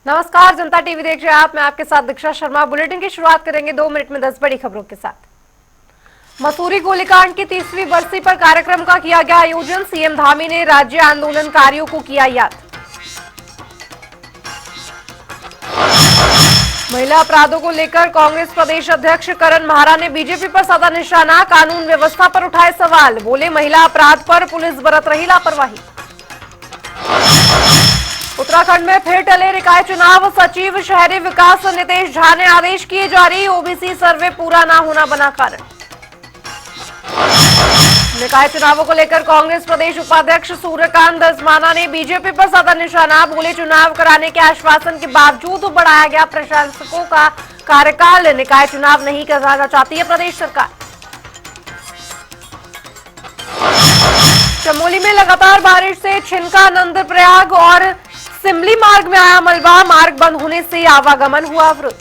नमस्कार, जनता टीवी देख रहे हैं आप। मैं आपके साथ दीक्षा शर्मा। बुलेटिन की शुरुआत करेंगे 2 मिनट में 10 बड़ी खबरों के साथ। मसूरी गोलीकांड की 30वीं बरसी पर कार्यक्रम का किया गया आयोजन। सीएम धामी ने राज्य आंदोलनकारियों को किया याद। महिला अपराधों को लेकर कांग्रेस प्रदेश अध्यक्ष करण महारा ने बीजेपी पर साधा निशाना। कानून व्यवस्था पर उठाए सवाल। बोले, महिला अपराध पर पुलिस बरत रही लापरवाही। उत्तराखंड में फिर टले निकाय चुनाव। सचिव शहरी विकास नितेश झा ने आदेश किए जारी। ओबीसी सर्वे पूरा ना होना बना कारण। निकाय चुनावों को लेकर कांग्रेस प्रदेश उपाध्यक्ष सूर्यकांत धस्माना ने बीजेपी पर साधा निशाना। बोले, चुनाव कराने के आश्वासन के बावजूद बढ़ाया गया प्रशासकों का कार्यकाल। निकाय चुनाव नहीं कराना चाहती है प्रदेश सरकार। चमोली में लगातार बारिश से छिनका नंदप्रयाग और सिमली मार्ग में आया मलबा। मार्ग बंद होने से आवागमन हुआ अवरुद्ध।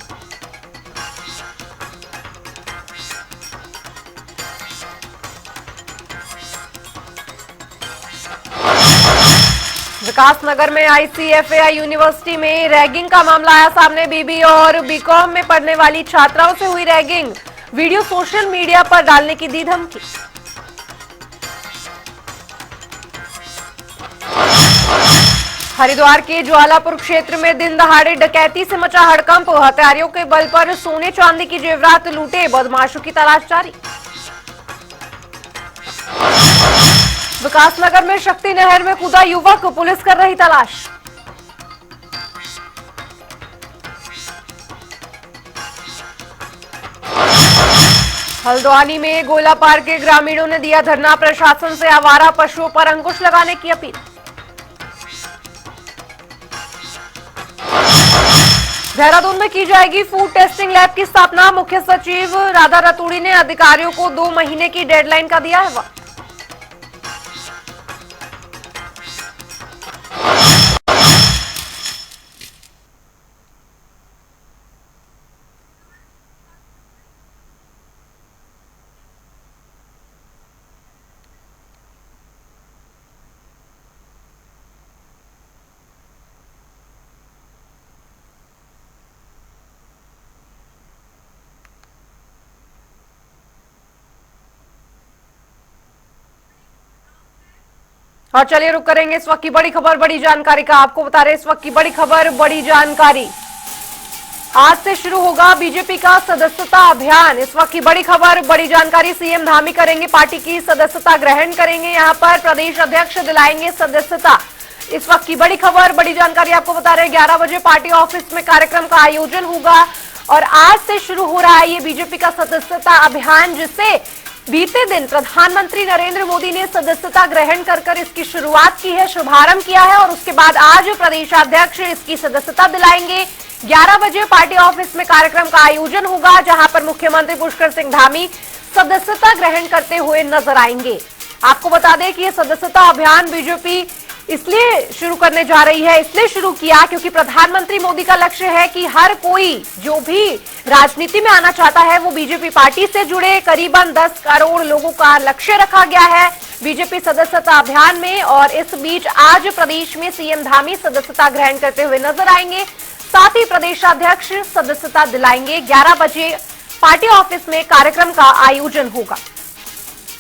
विकासनगर में आईसीएफएआई यूनिवर्सिटी में रैगिंग का मामला आया सामने। बीबी और बीकॉम में पढ़ने वाली छात्राओं से हुई रैगिंग। वीडियो सोशल मीडिया पर डालने की दी धमकी। हरिद्वार के ज्वालापुर क्षेत्र में दिन दहाड़े डकैती से मचा हड़कंप। हत्यारियों के बल पर सोने चांदी की जेवरात लूटे। बदमाशों की तलाश जारी। विकासनगर में शक्ति नहर में कूदा युवक। पुलिस कर रही तलाश। हल्द्वानी में गोलापार के ग्रामीणों ने दिया धरना। प्रशासन से आवारा पशुओं पर अंकुश लगाने की अपील। देहरादून में की जाएगी फूड टेस्टिंग लैब की स्थापना। मुख्य सचिव राधा रतूड़ी ने अधिकारियों को 2 महीने की डेडलाइन का दिया है वक्त। और चलिए रुक करेंगे इस वक्त की बड़ी खबर बड़ी जानकारी का। आपको बता रहे इस वक्त की बड़ी खबर बड़ी जानकारी। आज से शुरू होगा बीजेपी का सदस्यता अभियान। इस वक्त की बड़ी खबर बड़ी जानकारी। सीएम धामी करेंगे पार्टी की सदस्यता ग्रहण करेंगे। यहां पर प्रदेश अध्यक्ष दिलाएंगे सदस्यता। इस वक्त की बड़ी खबर बड़ी जानकारी आपको बता रहे 11 बजे पार्टी ऑफिस में कार्यक्रम का आयोजन होगा और आज से शुरू हो रहा है ये बीजेपी का सदस्यता अभियान, जिससे बीते दिन प्रधानमंत्री नरेंद्र मोदी ने सदस्यता ग्रहण कर इसकी शुरुआत की है, शुभारंभ किया है और उसके बाद आज प्रदेशाध्यक्ष इसकी सदस्यता दिलाएंगे। 11 बजे पार्टी ऑफिस में कार्यक्रम का आयोजन होगा, जहां पर मुख्यमंत्री पुष्कर सिंह धामी सदस्यता ग्रहण करते हुए नजर आएंगे। आपको बता दें कि यह सदस्यता अभियान बीजेपी इसलिए शुरू करने जा रही है, इसलिए शुरू किया क्योंकि प्रधानमंत्री मोदी का लक्ष्य है कि हर कोई जो भी राजनीति में आना चाहता है वो बीजेपी पार्टी से जुड़े। करीबन 10 करोड़ लोगों का लक्ष्य रखा गया है बीजेपी सदस्यता अभियान में। और इस बीच आज प्रदेश में सीएम धामी सदस्यता ग्रहण करते हुए नजर आएंगे। साथ ही प्रदेशाध्यक्ष सदस्यता दिलाएंगे। 11 बजे पार्टी ऑफिस में कार्यक्रम का आयोजन होगा।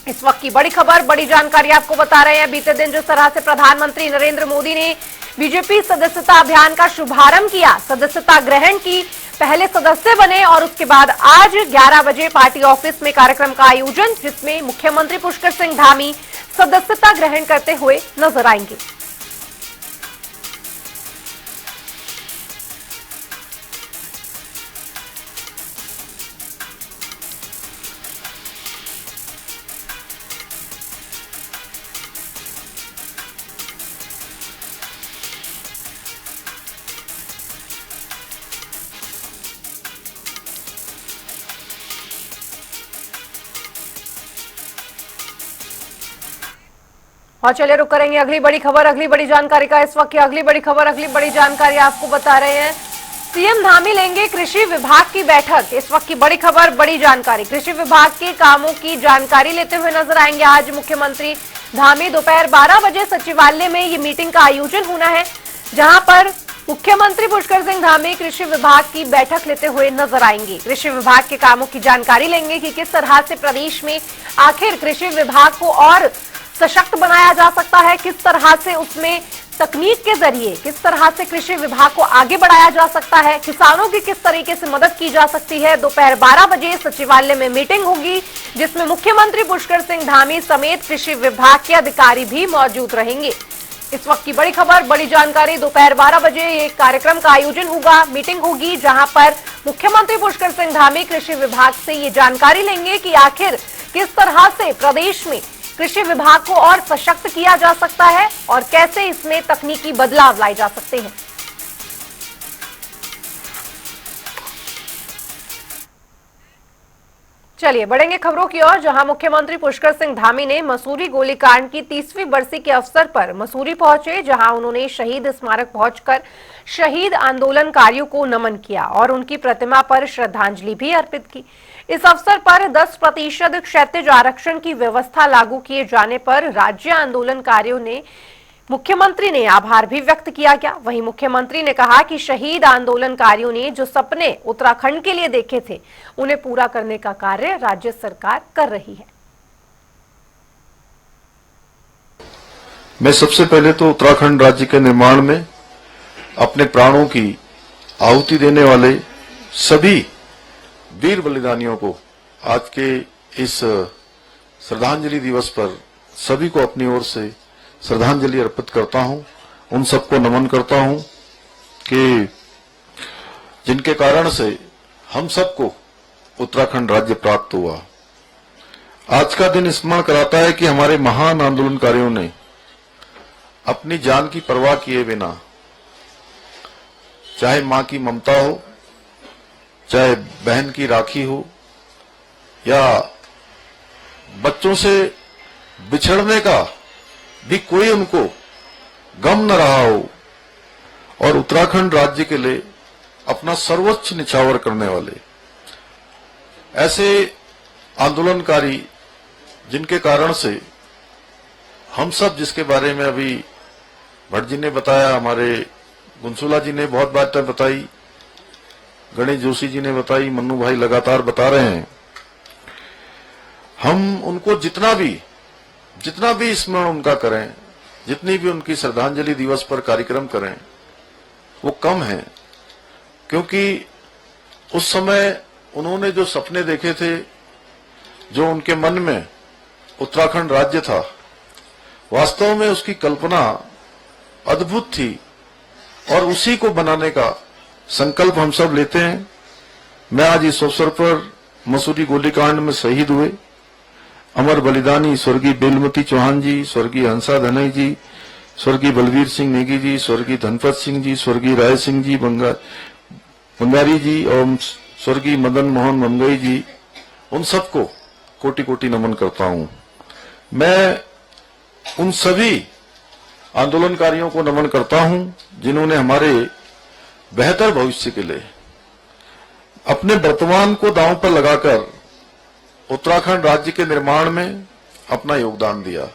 इस वक्त की बड़ी खबर बड़ी जानकारी आपको बता रहे हैं। बीते दिन जिस तरह से प्रधानमंत्री नरेंद्र मोदी ने बीजेपी सदस्यता अभियान का शुभारंभ किया, सदस्यता ग्रहण की, पहले सदस्य बने और उसके बाद आज 11 बजे पार्टी ऑफिस में कार्यक्रम का आयोजन, जिसमें मुख्यमंत्री पुष्कर सिंह धामी सदस्यता ग्रहण करते हुए नजर आएंगे। और चलिए रुक करेंगे अगली बड़ी खबर अगली बड़ी जानकारी का। इस वक्त की अगली बड़ी खबर अगली बड़ी जानकारी आपको बता रहे हैं। सीएम धामी लेंगे कृषि विभाग की बैठक। इस वक्त की बड़ी खबर बड़ी जानकारी। कृषि विभाग के कामों की जानकारी लेते हुए नजर आएंगे आज मुख्यमंत्री धामी। दोपहर 12 बजे सचिवालय में ये मीटिंग का आयोजन होना है, जहां पर मुख्यमंत्री पुष्कर सिंह धामी कृषि विभाग की बैठक लेते हुए नजर आएंगे। कृषि विभाग के कामों की जानकारी लेंगे कि किस तरह से प्रदेश में आखिर कृषि विभाग को और सशक्त बनाया जा सकता है, किस तरह से उसमें तकनीक के जरिए किस तरह से कृषि विभाग को आगे बढ़ाया जा सकता है, किसानों की किस तरीके से मदद की जा सकती है। दोपहर 12 बजे सचिवालय में मीटिंग होगी जिसमें मुख्यमंत्री पुष्कर सिंह धामी समेत कृषि विभाग के अधिकारी भी मौजूद रहेंगे। इस वक्त की बड़ी खबर, बड़ी जानकारी, दोपहर 12 बजे एक कार्यक्रम का आयोजन होगा, मीटिंग होगी जहां पर मुख्यमंत्री पुष्कर सिंह धामी कृषि विभाग से ये जानकारी लेंगे कि आखिर किस तरह से प्रदेश में कृषि विभाग को और सशक्त किया जा सकता है और कैसे इसमें तकनीकी बदलाव लाए जा सकते हैं। चलिए बढ़ेंगे खबरों की ओर, जहां मुख्यमंत्री पुष्कर सिंह धामी ने मसूरी गोलीकांड की 30वीं बरसी के अवसर पर मसूरी पहुंचे, जहां उन्होंने शहीद स्मारक पहुंचकर शहीद आंदोलनकारियों को नमन किया और उनकी प्रतिमा पर श्रद्धांजलि भी अर्पित की। इस अवसर पर 10% क्षैतिज आरक्षण की व्यवस्था लागू किए जाने पर राज्य आंदोलनकारियों ने मुख्यमंत्री ने आभार भी व्यक्त किया गया। वहीं मुख्यमंत्री ने कहा कि शहीद आंदोलनकारियों ने जो सपने उत्तराखंड के लिए देखे थे उन्हें पूरा करने का कार्य राज्य सरकार कर रही है। मैं सबसे पहले तो उत्तराखंड राज्य के निर्माण में अपने प्राणों की आहुति देने वाले सभी वीर बलिदानियों को आज के इस श्रद्धांजलि दिवस पर सभी को अपनी ओर से श्रद्धांजलि अर्पित करता हूं। उन सबको नमन करता हूं कि जिनके कारण से हम सबको उत्तराखंड राज्य प्राप्त हुआ। आज का दिन स्मरण कराता है कि हमारे महान आंदोलनकारियों ने अपनी जान की परवाह किए बिना, चाहे मां की ममता हो, चाहे बहन की राखी हो, या बच्चों से बिछड़ने का भी कोई उनको गम न रहा हो, और उत्तराखंड राज्य के लिए अपना सर्वोच्च निछावर करने वाले ऐसे आंदोलनकारी जिनके कारण से हम सब, जिसके बारे में अभी भट्ट जी ने बताया, हमारे गुंसुला जी ने बहुत बातें बताई, गणेश जोशी जी ने बताई, मन्नू भाई लगातार बता रहे हैं, हम उनको जितना भी स्मरण उनका करें, जितनी भी उनकी श्रद्धांजलि दिवस पर कार्यक्रम करें, वो कम है। क्योंकि उस समय उन्होंने जो सपने देखे थे, जो उनके मन में उत्तराखंड राज्य था, वास्तव में उसकी कल्पना अद्भुत थी और उसी को बनाने का संकल्प हम सब लेते हैं। मैं आज इस अवसर पर मसूरी गोलीकांड में शहीद हुए अमर बलिदानी स्वर्गीय बेलमती चौहान जी, स्वर्गीय हंसा धनई जी, स्वर्गीय बलवीर सिंह नेगी जी, स्वर्गीय धनपत सिंह जी, स्वर्गीय राय सिंह जी बंगारी जी और स्वर्गीय मदन मोहन मंगई जी, उन सबको कोटि कोटि नमन करता हूं। मैं उन सभी आंदोलनकारियों को नमन करता हूं जिन्होंने हमारे बेहतर भविष्य के लिए अपने वर्तमान को दांव पर लगाकर उत्तराखंड राज्य के निर्माण में अपना योगदान दिया।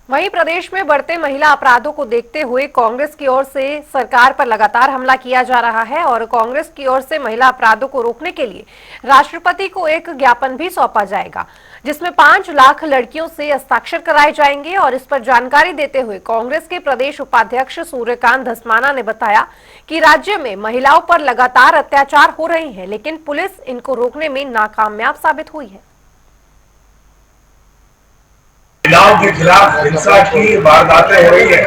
वहीं प्रदेश में बढ़ते महिला अपराधों को देखते हुए कांग्रेस की ओर से सरकार पर लगातार हमला किया जा रहा है और कांग्रेस की ओर से महिला अपराधों को रोकने के लिए राष्ट्रपति को एक ज्ञापन भी सौंपा जाएगा, जिसमें 5 लाख लड़कियों से हस्ताक्षर कराए जाएंगे। और इस पर जानकारी देते हुए कांग्रेस के प्रदेश उपाध्यक्ष सूर्यकांत धस्माना ने बताया कि राज्य में महिलाओं पर लगातार अत्याचार हो रहे हैं, लेकिन पुलिस इनको रोकने में नाकामयाब साबित हुई है। महिलाओं के खिलाफ हिंसा की वारदातें हो रही है,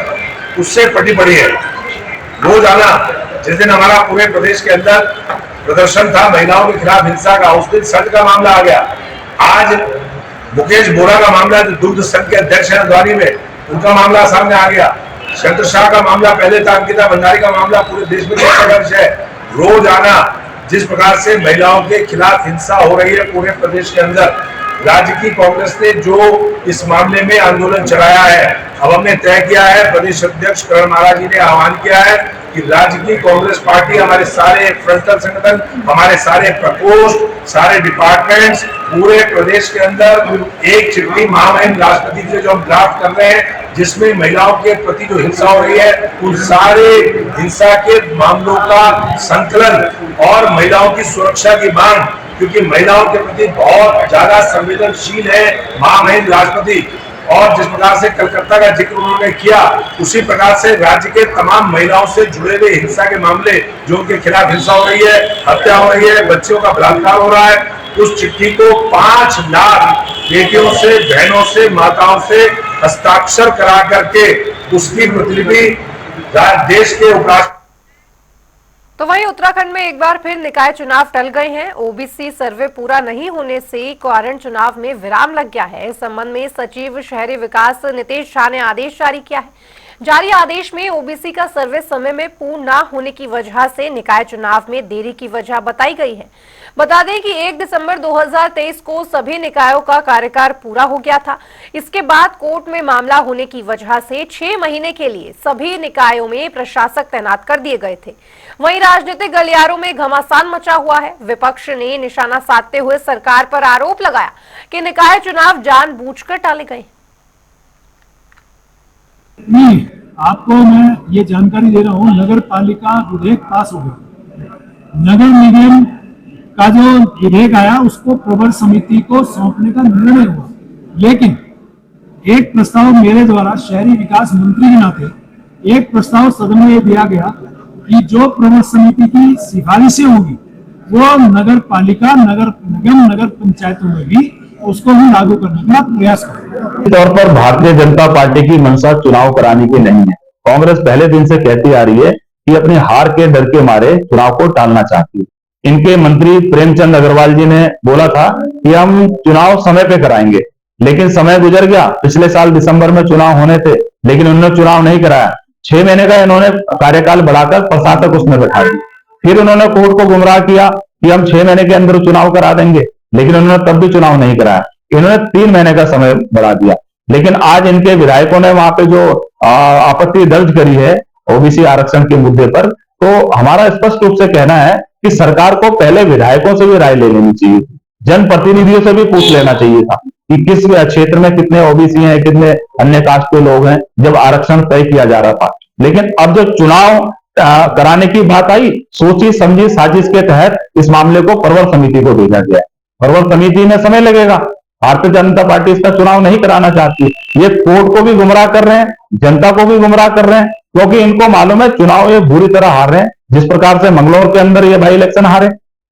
उससे फटी पड़ी है। रोजाना जिस दिन हमारा पूरे प्रदेश के अंदर प्रदर्शन था महिलाओं के खिलाफ हिंसा का, उस दिन संघ का मामला आ गया। आज मुकेश बोरा का मामला, जो दुग्ध संघ के अध्यक्ष है हल्द्वानी में, उनका मामला सामने आ गया। शंकर शाह का मामला पहले था, अंकिता भंडारी का मामला पूरे देश में चर्चा का विषय है। रोजाना जिस प्रकार से महिलाओं के खिलाफ हिंसा हो रही है पूरे प्रदेश के अंदर, राज्य की कांग्रेस ने जो इस मामले में आंदोलन चलाया है, अब हमने तय किया है, प्रदेश अध्यक्ष करण महाराज जी ने आह्वान किया है कि राज्य की कांग्रेस पार्टी, हमारे सारे फ्रंटल संगठन, हमारे सारे प्रकोष्ठ, सारे डिपार्टमेंट्स पूरे प्रदेश के अंदर एक चिट्ठी महामहिम राष्ट्रपति से जो हम ड्राफ्ट कर रहे हैं, जिसमें महिलाओं के प्रति जो हिंसा हो रही है उन सारे हिंसा के मामलों का संकलन और महिलाओं की सुरक्षा की मांग, क्योंकि महिलाओं के प्रति बहुत ज्यादा संवेदनशील है महामहिम राष्ट्रपति, और जिस प्रकार से कलकत्ता का जिक्र उन्होंने किया, उसी प्रकार से राज्य के तमाम महिलाओं से जुड़े हुए हिंसा के मामले जो उनके खिलाफ हिंसा हो रही है, हत्या हो रही है, बच्चों का बलात्कार हो रहा है, उस चिट्ठी को 5 लाख बेटियों से, बहनों से, माताओं से हस्ताक्षर करा करके उसकी प्रतिलिपि देश के उपराष्ट्रपति। तो वहीं उत्तराखंड में एक बार फिर निकाय चुनाव टल गए हैं। ओबीसी सर्वे पूरा नहीं होने से क्वारंट चुनाव में विराम लग गया है। इस संबंध में सचिव शहरी विकास नितेश झा ने आदेश जारी किया है। जारी आदेश में ओबीसी का सर्वे समय में पूर्ण न होने की वजह से निकाय चुनाव में देरी की वजह बताई गई है। बता दें कि 1 दिसंबर 2023 को सभी निकायों का कार्यकाल पूरा हो गया था। इसके बाद कोर्ट में मामला होने की वजह से 6 महीने के लिए सभी निकायों में प्रशासक तैनात कर दिए गए थे। वहीं राजनीतिक गलियारों में घमासान मचा हुआ है। विपक्ष ने निशाना साधते हुए सरकार पर आरोप लगाया कि निकाय चुनाव जानबूझकर टाले गए। नहीं, आपको मैं ये जानकारी दे रहा हूँ, नगर पालिका विधेयक पास हो गया। नगर निगम का जो विधेयक आया उसको प्रवर समिति को सौंपने का निर्णय हुआ, लेकिन एक प्रस्ताव मेरे द्वारा शहरी विकास मंत्री के नाते एक प्रस्ताव सदन में दिया गया कि जो प्रवर समिति की सिफारिशें होगी वो नगर पालिका, नगर निगम, नगर पंचायतों में भी उसको भी लागू करने का प्रयास करें। तौर पर भारतीय जनता पार्टी की मंशा चुनाव कराने की नहीं है। कांग्रेस पहले दिन से कहती आ रही है कि अपनी हार के डर के मारे चुनाव को टालना चाहती है। इनके मंत्री प्रेमचंद अग्रवाल जी ने बोला था कि हम चुनाव समय पे कराएंगे, लेकिन समय गुजर गया। पिछले साल दिसंबर में चुनाव होने थे, लेकिन उन्होंने चुनाव नहीं कराया। 6 महीने का इन्होंने कार्यकाल बढ़ाकर प्रशासक उसमें बैठा दिया। फिर उन्होंने कोर्ट को गुमराह किया कि हम 6 महीने के अंदर चुनाव करा देंगे, लेकिन उन्होंने तब भी चुनाव नहीं कराया। इन्होंने 3 महीने का समय बढ़ा दिया। लेकिन आज इनके विधायकों ने वहां पे जो आपत्ति दर्ज करी है ओबीसी आरक्षण के मुद्दे पर, तो हमारा स्पष्ट रूप से कहना है कि सरकार को पहले विधायकों से भी राय ले लेनी चाहिए, जनप्रतिनिधियों से भी पूछ लेना चाहिए था कि किस क्षेत्र में कितने ओबीसी हैं, कितने अन्य कास्ट के लोग हैं, जब आरक्षण तय किया जा रहा था। लेकिन अब जब चुनाव कराने की बात आई, सोची समझी साजिश के तहत इस मामले को प्रवर समिति को भेजा गया। प्रवर समिति में समय लगेगा। भारतीय जनता पार्टी इसका चुनाव नहीं कराना चाहती। ये कोर्ट को भी गुमराह कर रहे हैं, जनता को भी गुमराह कर रहे हैं, क्योंकि इनको मालूम है चुनाव ये बुरी तरह हार रहे हैं। जिस प्रकार से मंगलौर के अंदर ये बाई इलेक्शन हारे,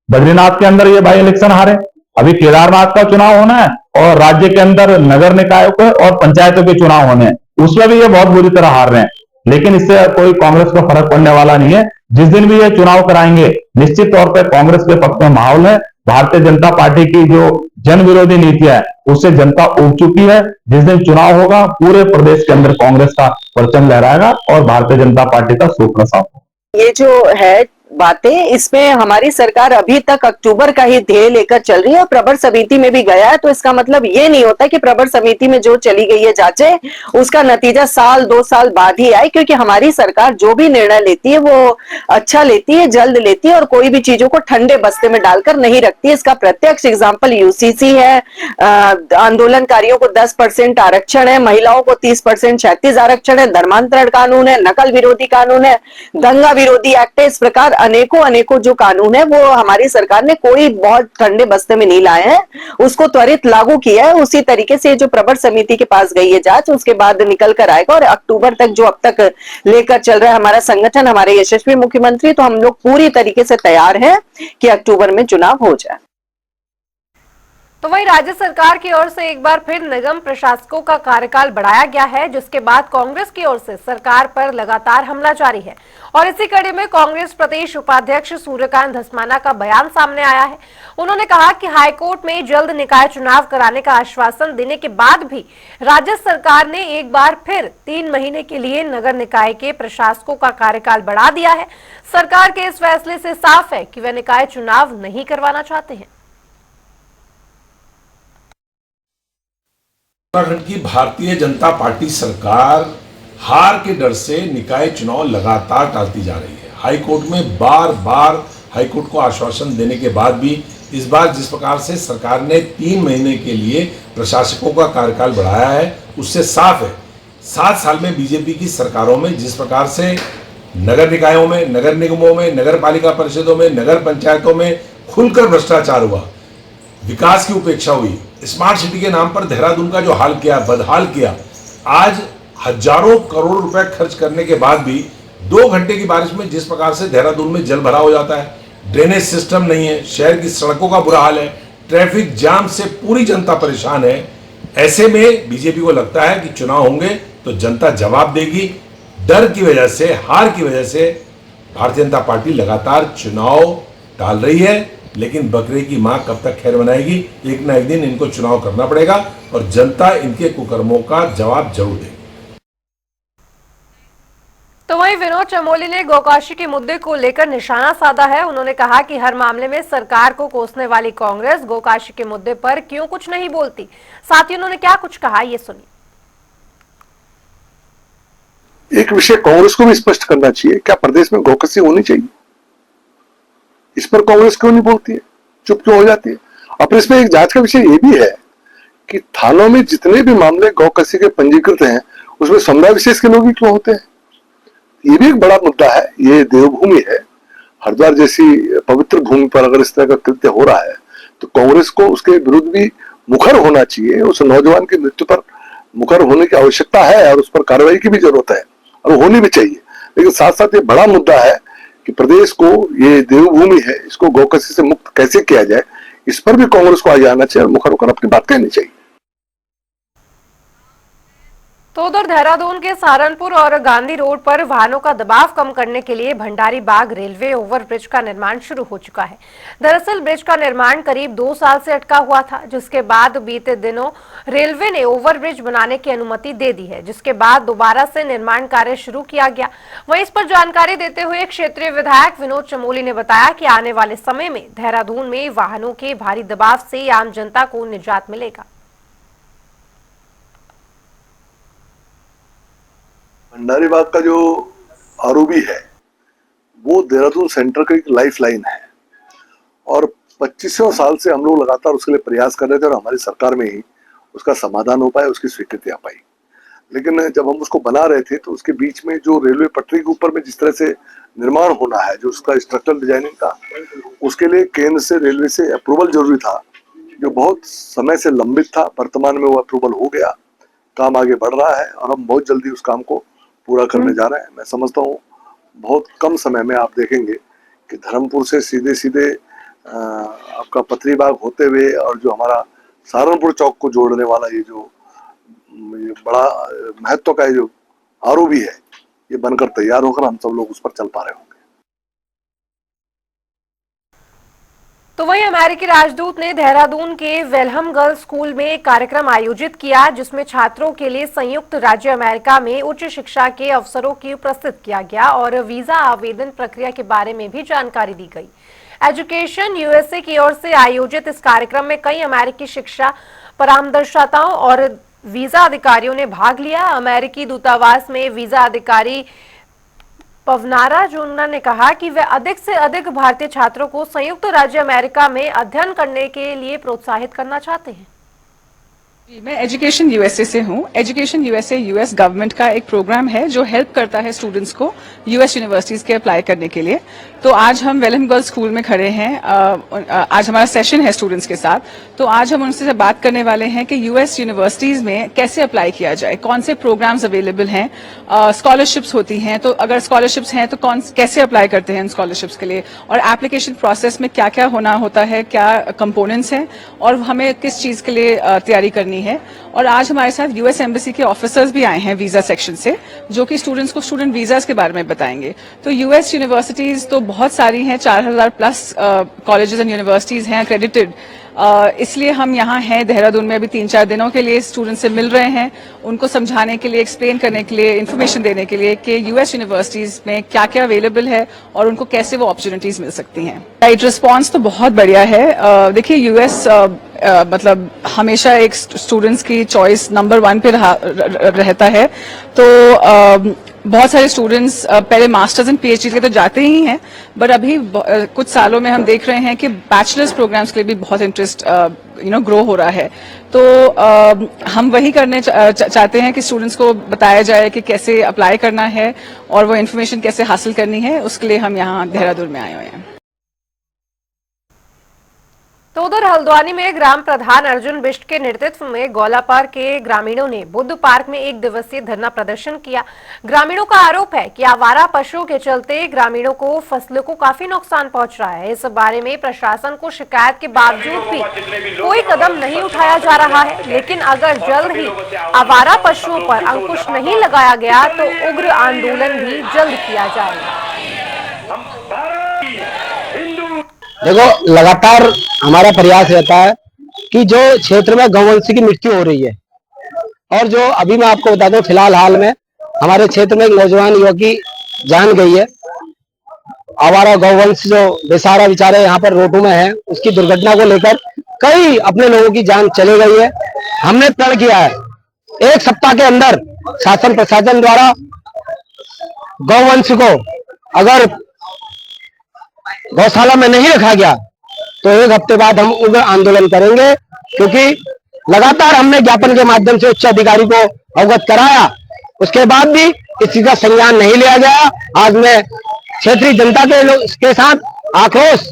बद्रीनाथ के अंदर ये बाई इलेक्शन हारे, अभी केदारनाथ का चुनाव होना है और राज्य के अंदर नगर निकायों के और पंचायतों के चुनाव होने हैं, उसमें भी ये बहुत बुरी तरह हार रहे हैं। लेकिन इससे कोई कांग्रेस को फर्क पड़ने वाला नहीं है। जिस दिन भी ये चुनाव कराएंगे, निश्चित तौर पर कांग्रेस के पक्ष में माहौल है। भारतीय जनता पार्टी की जो जन विरोधी नीतियां है उससे जनता उब चुकी है। जिस दिन चुनाव होगा, पूरे प्रदेश के अंदर कांग्रेस का परचम लहराएगा और भारतीय जनता पार्टी का सुप्रसाद होगा। ये जो है बातें, इसमें हमारी सरकार अभी तक अक्टूबर का ही ध्येय लेकर चल रही है और प्रवर समिति में भी गया है। तो इसका मतलब ये नहीं होता कि प्रवर समिति में जो चली गई है जांचें, उसका नतीजा साल 2 साल बाद ही आए, क्योंकि हमारी सरकार जो भी निर्णय लेती है वो अच्छा लेती है, जल्द लेती है और कोई भी चीजों को ठंडे बस्ते में डालकर नहीं रखती है। इसका प्रत्यक्ष एग्जाम्पल यूसीसी है। आंदोलनकारियों को 10% आरक्षण है, महिलाओं को 30% 36 आरक्षण है, धर्मांतरण कानून है, नकल विरोधी कानून है, दंगा विरोधी एक्ट है। इस प्रकार अनेकों जो कानून है वो हमारी सरकार ने कोई बहुत ठंडे बस्ते में नहीं लाए हैं, उसको त्वरित लागू किया है। उसी तरीके से जो प्रवर समिति के पास गई है जांच, उसके बाद निकल कर आएगा। और अक्टूबर तक जो अब तक लेकर चल रहा है हमारा संगठन, हमारे यशस्वी मुख्यमंत्री, तो हम लोग पूरी तरीके से तैयार हैं कि अक्टूबर में चुनाव हो जाए। तो वहीं राज्य सरकार की ओर से एक बार फिर निगम प्रशासकों का कार्यकाल बढ़ाया गया है, जिसके बाद कांग्रेस की ओर से सरकार पर लगातार हमला जारी है। और इसी कड़ी में कांग्रेस प्रदेश उपाध्यक्ष सूर्यकांत धस्माना का बयान सामने आया है। उन्होंने कहा कि हाईकोर्ट में जल्द निकाय चुनाव कराने का आश्वासन देने के बाद भी राज्य सरकार ने एक बार फिर 3 महीने के लिए नगर निकाय के प्रशासकों का कार्यकाल बढ़ा दिया है। सरकार के इस फैसले से साफ है कि वे निकाय चुनाव नहीं करवाना चाहते हैं। उत्तराखंड की भारतीय जनता पार्टी सरकार हार के डर से निकाय चुनाव लगातार टालती जा रही है। हाईकोर्ट में बार बार हाईकोर्ट को आश्वासन देने के बाद भी इस बार जिस प्रकार से सरकार ने 3 महीने के लिए प्रशासकों का कार्यकाल बढ़ाया है, उससे साफ है 7 साल में बीजेपी की सरकारों में जिस प्रकार से नगर निकायों में, नगर निगमों में, नगर पालिका परिषदों में, नगर पंचायतों में खुलकर भ्रष्टाचार हुआ, विकास की उपेक्षा हुई, स्मार्ट सिटी के नाम पर देहरादून का जो हाल किया, बदहाल किया, आज हजारों करोड़ रुपए खर्च करने के बाद भी 2 घंटे की बारिश में जिस प्रकार से देहरादून में जल भराव हो जाता है, ड्रेनेज सिस्टम नहीं है, शहर की सड़कों का बुरा हाल है, ट्रैफिक जाम से पूरी जनता परेशान है। ऐसे में बीजेपी को लगता है कि चुनाव होंगे तो जनता जवाब देगी। डर की वजह से, हार की वजह से भारतीय जनता पार्टी लगातार चुनाव टाल रही है, लेकिन बकरे की मां कब तक खैर बनाएगी? एक ना एक दिन इनको चुनाव करना पड़ेगा और जनता इनके कुकर्मों का जवाब जरूर देगी। तो वहीं विनोद चमोली ने गोकाशी के मुद्दे को लेकर निशाना साधा है। उन्होंने कहा कि हर मामले में सरकार को कोसने वाली कांग्रेस गोकाशी के मुद्दे पर क्यों कुछ नहीं बोलती। साथ ही उन्होंने क्या कुछ कहा, ये सुनिए। एक विषय कांग्रेस को भी स्पष्ट करना चाहिए, क्या प्रदेश में गोकसी होनी चाहिए? इस पर कांग्रेस क्यों नहीं बोलती है, चुप क्यों हो जाती है? और इसमें एक जांच का विषय ये भी है कि थानों में जितने भी मामले गौकसी के पंजीकृत हैं, उसमें समुदाय विशेष के लोग ही क्यों होते हैं? ये भी एक बड़ा मुद्दा है। ये देवभूमि है, हरिद्वार जैसी पवित्र भूमि पर अगर इस तरह का कृत्य हो रहा है तो कांग्रेस को उसके विरुद्ध भी मुखर होना चाहिए। उस नौजवान की मृत्यु पर मुखर होने की आवश्यकता है और उस पर कार्रवाई की भी जरूरत है और होनी भी चाहिए। लेकिन साथ साथ ये बड़ा मुद्दा है कि प्रदेश को, ये देवभूमि है, इसको गौकसी से मुक्त कैसे किया जाए, इस पर भी कांग्रेस को आगे आना चाहिए और मुखर होकर अपनी बात कहनी चाहिए। तो उधर देहरादून के सहारनपुर और गांधी रोड पर वाहनों का दबाव कम करने के लिए भंडारी बाग रेलवे ओवरब्रिज का निर्माण शुरू हो चुका है। दरअसल ब्रिज का निर्माण करीब 2 साल से अटका हुआ था, जिसके बाद बीते दिनों रेलवे ने ओवरब्रिज बनाने की अनुमति दे दी है, जिसके बाद दोबारा से निर्माण कार्य शुरू किया गया। वहीं इस पर जानकारी देते हुए क्षेत्रीय विधायक विनोद चमोली ने बताया कि आने वाले समय में देहरादून में वाहनों के भारी दबाव से आम जनता को निजात मिलेगा। भंडारी बाग का जो आरओबी है वो देहरादून सेंटर का एक लाइफ लाइन है और 25 साल से हम लोग लगातार उसके लिए प्रयास कर रहे थे और हमारी सरकार में ही उसका समाधान हो पाया, उसकी स्वीकृति आ पाई। लेकिन जब हम उसको बना रहे थे तो उसके बीच में जो रेलवे पटरी के ऊपर में जिस तरह से निर्माण होना है, जो उसका स्ट्रक्चरल डिजाइनिंग था, उसके लिए केंद्र से, रेलवे से अप्रूवल जरूरी था, जो बहुत समय से लंबित था। वर्तमान में वो अप्रूवल हो गया, काम आगे बढ़ रहा है और हम बहुत जल्दी उस काम को पूरा करने जा रहे हैं। मैं समझता हूँ बहुत कम समय में आप देखेंगे कि धर्मपुर से सीधे सीधे आपका पथरी बाग होते हुए और जो हमारा सहारनपुर चौक को जोड़ने वाला ये बड़ा महत्व का जो आरओबी है, ये बनकर तैयार होकर हम सब लोग उस पर चल पा रहे होंगे। तो वहीं अमेरिकी राजदूत ने देहरादून के वेलहम गर्ल्स स्कूल में एक कार्यक्रम आयोजित किया, जिसमें छात्रों के लिए संयुक्त राज्य अमेरिका में उच्च शिक्षा के अवसरों की प्रस्तुत किया गया और वीजा आवेदन प्रक्रिया के बारे में भी जानकारी दी गई। एजुकेशन यूएसए की ओर से आयोजित इस कार्यक्रम में कई अमेरिकी शिक्षा परामर्शदाताओं और वीजा अधिकारियों ने भाग लिया। अमेरिकी दूतावास में वीजा अधिकारी पवनारा जोन्ना ने कहा कि वे अधिक से अधिक भारतीय छात्रों को संयुक्त राज्य अमेरिका में अध्ययन करने के लिए प्रोत्साहित करना चाहते हैं। मैं एजुकेशन यूएसए से हूँ। एजुकेशन यूएसए यूएस गवर्नमेंट का एक प्रोग्राम है जो हेल्प करता है स्टूडेंट्स को यूएस यूनिवर्सिटीज के अप्लाई करने के लिए। तो आज हम वेलहम गर्ल्स स्कूल में खड़े हैं। आज हमारा सेशन है स्टूडेंट्स के साथ। तो आज हम उनसे बात करने वाले हैं कि यूएस यूनिवर्सिटीज में कैसे अप्लाई किया जाए, कौन से प्रोग्राम्स अवेलेबल हैं, स्कॉलरशिप्स होती हैं, तो अगर स्कॉलरशिप्स हैं तो कैसे अप्लाई करते हैं इन स्कॉलरशिप्स के लिए, और एप्लीकेशन प्रोसेस में क्या क्या होना होता है, क्या कंपोनेंट्स हैं और हमें किस चीज के लिए तैयारी करनी है। और आज हमारे साथ यूएस एम्बेसी के ऑफिसर्स भी आए हैं वीजा सेक्शन से, जो कि स्टूडेंट्स को स्टूडेंट वीजास के बारे में बताएंगे। तो यूएस यूनिवर्सिटीज तो बहुत सारी हैं, 4000 प्लस कॉलेजेस एंड यूनिवर्सिटीज हैं अक्रेडिटेड। इसलिए हम यहाँ हैं देहरादून में अभी 3-4 दिनों के लिए स्टूडेंट से मिल रहे हैं, उनको समझाने के लिए, एक्सप्लेन करने के लिए, इन्फॉर्मेशन देने के लिए कि यूएस यूनिवर्सिटीज में क्या क्या अवेलेबल है और उनको कैसे वो अपॉर्चुनिटीज मिल सकती हैं। राइट, रिस्पॉन्स तो बहुत बढ़िया है। देखिए यूएस मतलब हमेशा एक स्टूडेंट्स की चॉइस नंबर 1 पे रहता है। तो बहुत सारे स्टूडेंट्स पहले मास्टर्स एंड पीएचडी के तो जाते ही हैं, बट अभी कुछ सालों में हम देख रहे हैं कि बैचलर्स प्रोग्राम्स के लिए भी बहुत इंटरेस्ट ग्रो हो रहा है। तो हम वही करने चाहते हैं कि स्टूडेंट्स को बताया जाए कि कैसे अप्लाई करना है और वो इन्फॉर्मेशन कैसे हासिल करनी है, उसके लिए हम यहाँ देहरादून में आए हुए हैं। तो उधर हल्द्वानी में ग्राम प्रधान अर्जुन बिष्ट के नेतृत्व में गौलापार के ग्रामीणों ने बुद्ध पार्क में 1 दिवसीय धरना प्रदर्शन किया। ग्रामीणों का आरोप है कि आवारा पशुओं के चलते ग्रामीणों को फसलों को काफी नुकसान पहुंच रहा है। इस बारे में प्रशासन को शिकायत के बावजूद भी कोई कदम नहीं उठाया जा रहा है। लेकिन अगर जल्द ही आवारा पशुओं पर अंकुश नहीं लगाया गया तो उग्र आंदोलन भी जल्द किया जाएगा। देखो, लगातार हमारा प्रयास रहता है कि जो क्षेत्र में गौवंश की मृत्यु हो रही है, और जो अभी मैं आपको बता दूं फिलहाल हाल में हमारे क्षेत्र में एक नौजवान युवकी जान गई है। आवारा गौवंश जो बेसहारा बेचारे यहाँ पर रोडों में है, उसकी दुर्घटना को लेकर कई अपने लोगों की जान चली गई है। हमने प्रण किया है 1 सप्ताह के अंदर शासन प्रशासन द्वारा गौवंश को अगर गौशाला में नहीं रखा गया तो 1 हफ्ते बाद हम उग्र आंदोलन करेंगे, क्योंकि लगातार हमने ज्ञापन के माध्यम से उच्च अधिकारी को अवगत कराया, उसके बाद भी इसी का संज्ञान नहीं लिया गया। आज मैं क्षेत्रीय जनता के साथ आक्रोश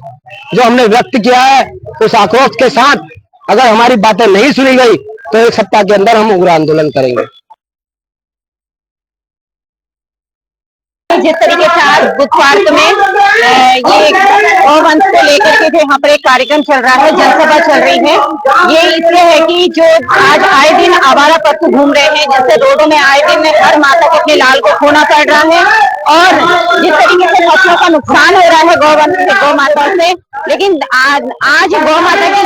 जो हमने व्यक्त किया है, उस आक्रोश के साथ अगर हमारी बातें नहीं सुनी गई तो 1 सप्ताह के अंदर हम उग्र आंदोलन करेंगे। जिस तरीके से आज बुद्ध पार्क में ये गौवंश को लेकर के जो यहाँ पर एक कार्यक्रम चल रहा है, जनसभा चल रही है, ये इसलिए है कि जो आज आए दिन आवारा पशु घूम रहे हैं, जैसे रोडों में आए दिन हर माता को अपने लाल को खोना पड़ रहा है, और जिस तरीके से फसलों का नुकसान हो रहा है गौवंश से, गौ माता से। लेकिन आज गौ माता की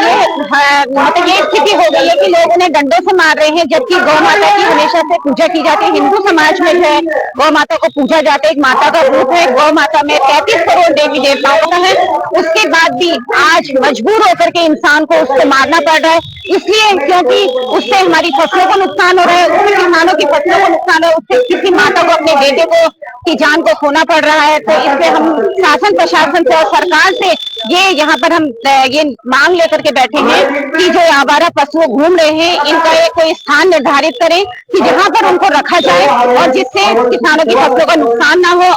मतलब ये स्थिति हो गई है कि लोग उन्हें डंडों से मार रहे हैं, जबकि गौ माता की हमेशा से पूजा की जाती है। हिंदू समाज में है गौ माता को पूजा जाता है, एक माता का रूप है। गौ माता में 33 करोड़ देवी देवताओं का है, उसके बाद भी आज मजबूर होकर के इंसान को उसको मारना पड़ रहा है, इसलिए क्योंकि उससे हमारी फसलों को नुकसान हो रहा है, उससे किसानों की फसलों को नुकसान हो रहा है, उससे किसी माता को अपने बेटे को की जान को खोना पड़ रहा है। तो इसलिए हम शासन प्रशासन से और सरकार से ये यहाँ पर हम ये मांग लेकर के बैठे हैं कि जो आवारा पशु घूम रहे हैं, इनका एक कोई स्थान निर्धारित करें कि जहाँ पर उनको रखा जाए और जिससे किसानों की फसलों का नुकसान ना हो।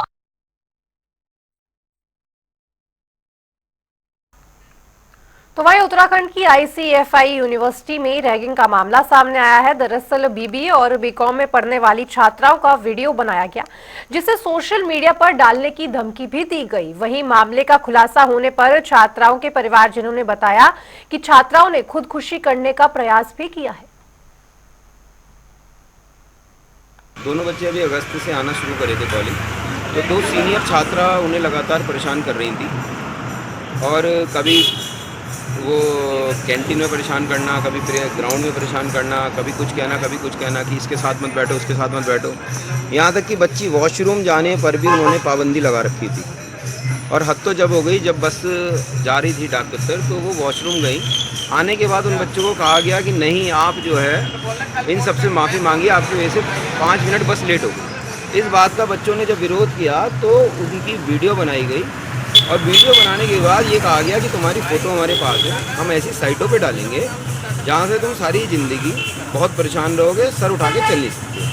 तो वहीं उत्तराखंड की आईसीएफआई यूनिवर्सिटी में रैगिंग का मामला सामने आया है। दरअसल बीबीए और बीकॉम में पढ़ने वाली छात्राओं का वीडियो बनाया गया, जिसे सोशल मीडिया पर डालने की धमकी भी दी गई। वहीं मामले का खुलासा होने पर छात्राओं के परिवारजनों ने बताया कि छात्राओं ने खुदकुशी करने का प्रयास भी किया है। दोनों बच्चे अभी अगस्त से आना शुरू करे थे कॉलेज, तो 2 सीनियर छात्रा उन्हें लगातार परेशान कर रही थी, और कभी वो कैंटीन में परेशान करना, कभी ग्राउंड में परेशान करना, कभी कुछ कहना कि इसके साथ मत बैठो, उसके साथ मत बैठो। यहाँ तक कि बच्ची वॉशरूम जाने पर भी उन्होंने पाबंदी लगा रखी थी। और हद तो जब हो गई, जब बस जा रही थी डाक दफ्तर, तो वो वॉशरूम गई। आने के बाद उन बच्चों को कहा गया कि नहीं, आप जो है इन सबसे माफ़ी मांगिए, आपकी वजह से 5 मिनट बस लेट हो गई। इस बात का बच्चों ने जब विरोध किया तो उनकी वीडियो बनाई गई, और वीडियो बनाने के बाद ये कहा गया कि तुम्हारी फ़ोटो हमारे पास है, हम ऐसी साइटों पे डालेंगे जहाँ से तुम सारी ज़िंदगी बहुत परेशान रहोगे, सर उठा के चल नहीं सकते।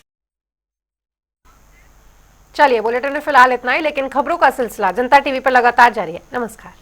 चलिए, बुलेटिन में फिलहाल इतना ही, लेकिन खबरों का सिलसिला जनता टीवी पर लगातार जारी है। नमस्कार।